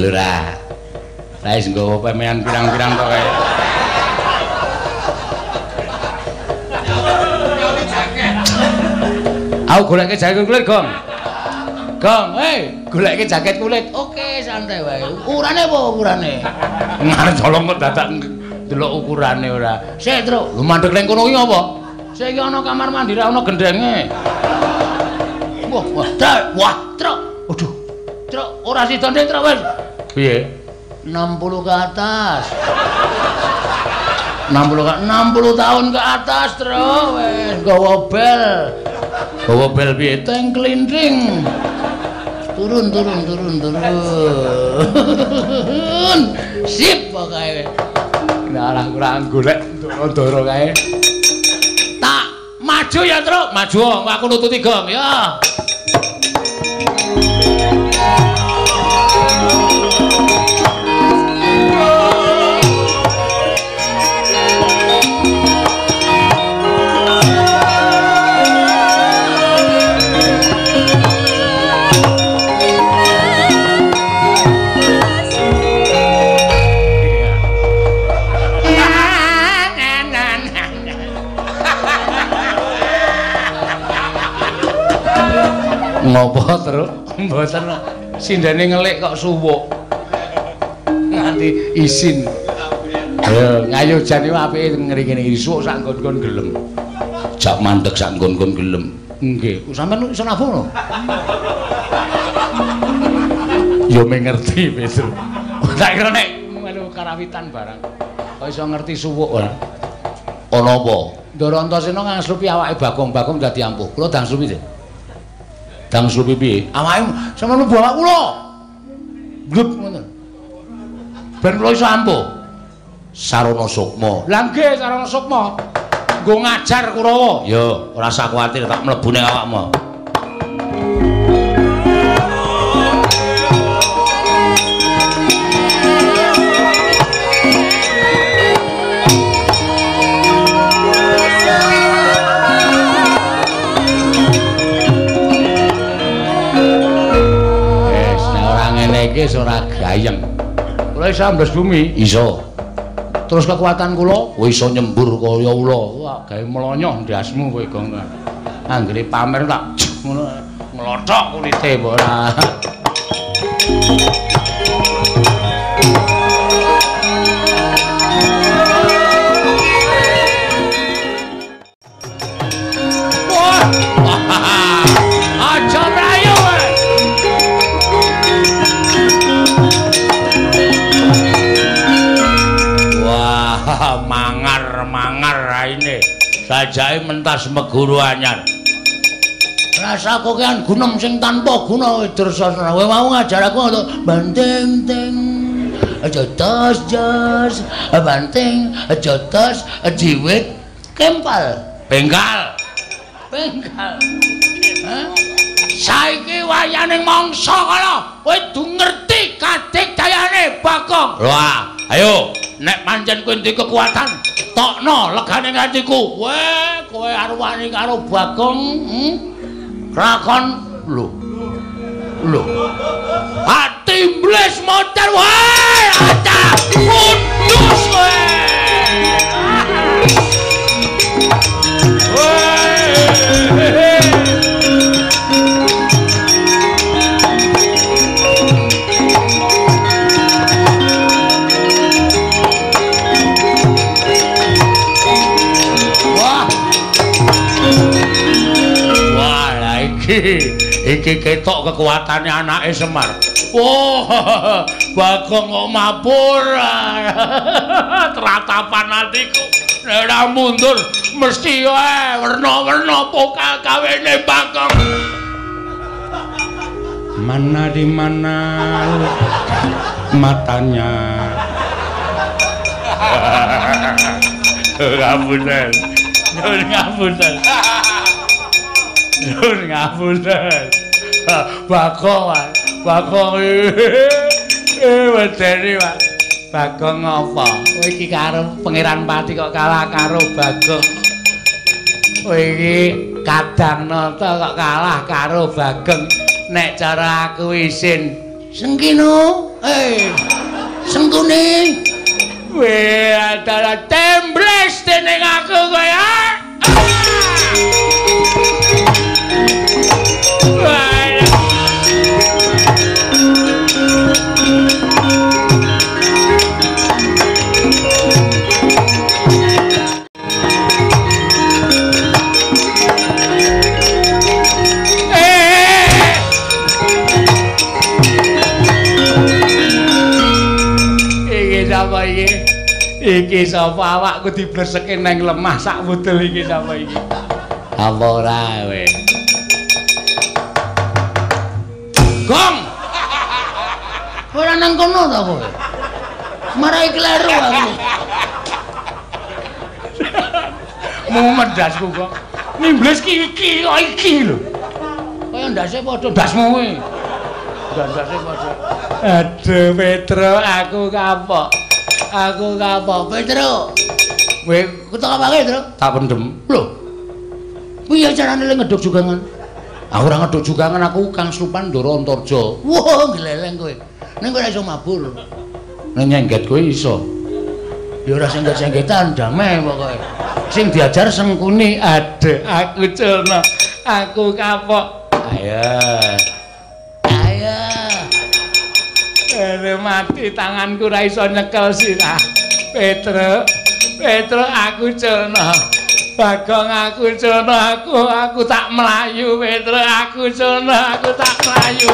Ora. Lah wis nggawa pemean pirang-pirang kok kae. Aku goleke jaket kulit, Gong. Gong, goleke jaket kulit. Oke, santai wae. Ukurane apa ukurane? Ngarep colong kok dadak delok ukurane ora. Sik, Truk. Lu mandeg ning kono iki apa? Sik iki ana kamar mandi ra ana gendenge. Wah, Truk. Waduh. Truk, ora sidone, Truk wis. Piye? 60 ke atas. 60 tahun ke atas, Truk. Wis gawa bel. Gawa bel piye? Teng klindring. Turun. Sip pokoke. Nah, kurang golek ndoro kae. Tak maju ya, Truk. Maju, aku nututi Gong ya. Ngopo terus? Mboten sindene ngelik kok suwuk. Nganti isin. Ayo ngayu jan iki apike ngene iki suwuk sak nggon-nggon gelem. Jak mandeg sak nggon-nggon gelem. Nggih, sampeyan iso nabung. Yo mengerti Petru. Tak kira nek melu karawitan barang. Kok iso ngerti suwuk ora? Ana apa? Ndara Antasena ngangslupi awake Bagong dadi ampuh. Kula dang slupi sih. Dang slupi piye? Awake sampeyan mlebu awak kula. Gleb ngoten. Ben kula iso ampuh. Sarana Sukma. Lah nggih Sarana Sukma. Nggo ngajar Kurawa. Ya, ora usah kuwatir tak mlebu ning awakmu. Iki ora gayeng. Kula iso ambles bumi, iso. Terus kekuatan kula iso nyembur kaya ula. Wah, gawe melonyoh ndasmu kowe Gong. Anggere pamer tak ngono nglothok kulite mbok ora. Sajake mentas meguru anyar. Rasa kokean gunem sing tanpa guna Dursasana. Kowe mau ngajar aku untuk banting-ting. Aja jos, banting, aja tos, jiwit, kempal, bengkal. Saiki wayaning mangsa kana, kowe kudu ngerti kadikdayane Bagong. Wah, ayo nek pancen kowe ndek kekuatan tokno legane atiku. Weh, kowe arwani karo Bagong, Rakon lho. Ati iblis motor wae, ada kudus kowe. Iki ketok kekuatane anake Semar. Oh, Bagong kok mabur. Teratapan atiku. Nek ora mundur mesti wae werna-werna pokal kawene Bagong. Mana di mana matanya? Ngapunten. Nyuwun ngapunten. Bagong wedeni Pak. Bagong apa? Kowe iki karo Pangeran Pati kok kalah karo Bagong. Kowe iki Kadangnata kok kalah karo Bagong. Nek cara aku isin Sengkino Sengkuni. Weh, adalah tembles dening aku kowe. Iki sapa awakku dibleseke nang lemah sak wudel iki sapa iki? Apa ora kowe? Gong. Ora nang kono ta kowe? Marai kleru aku. Mau mendasku kok. Nimbles iki kok iki lho. Kaya ndase padha ndasmu kowe. Ndase padha. Aduh Petro aku kapok. Aku kapok, Petro. Kowe ketok apa Petro? Tak pendem. Lho. Piye carane ngeduk jugangan? Aku ora ngeduk jugangan, aku Kang Slupan Ndara Antarja. Wah, gleleng kowe. Ning kowe ora iso mabur. Ning nyengget kowe iso. Ya ora sengget-senggetan, damai pokoke. Sing diajar Sengkuni, aduh aku culno. Aku kapok. Ayo. Mati tanganku ra iso nyekel sirah. Petro aku culno. Bagong aku culno, aku tak melayu. Petro aku culno, aku tak melayu.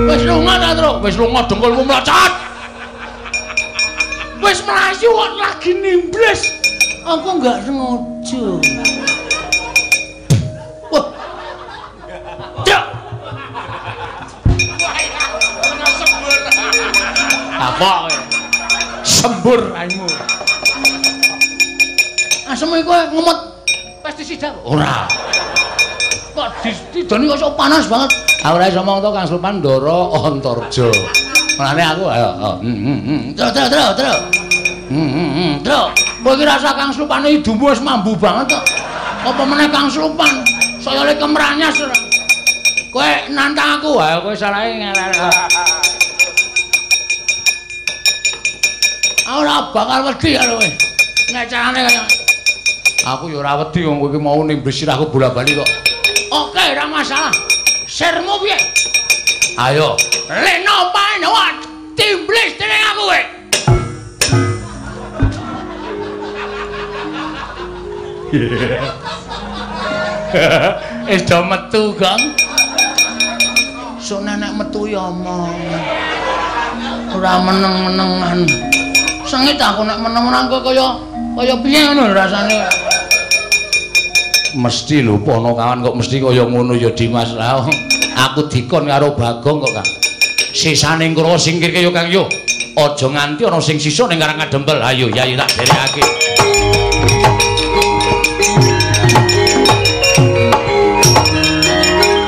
Wis lunga ta, Tru? Wis lunga dengkulmu mlocot. Wis melayu kok lagi nimbles. Aku enggak sengaja. Wah. Cuk. Sembur. Apa kowe? Sembur raimu. Asem kowe ngumut pestisida ora. Kok didoni kok panas banget. Ora iso mong to Kang Slupan Ndara Antarja. Mulane aku ayo. Terus. Terus. Kowe iki rasa Kang Slupane hidupmu wis mambu banget kok. Apa meneh Kang Slupan? Saya le kemranyas ora. Kowe nantang aku wae, kowe salahe ngarep. Ora bakal wedi karo kowe. Nek carane kaya aku ya ora wedi wong kowe iki mau nimblis sirahku bola-bali kok. Oke, ora masalah. Sermu piye? Ayo, leno panewat timblis dening aku kowe. Do metu, Gong. Sok nenek metu ya omong. Ora meneng-menengan. Sengit aku nek meneng-meneng kaya piye ngono rasane. Mesti lho pono kawan kok mesti kaya ngono ya Dimas. Aku dikon karo Bagong kok, Kang. Sisane kula singkirke ya, Kang yo. Aja nganti ana sing sisa ning Karang Kadempel. Ayo, Yayi tak derekake.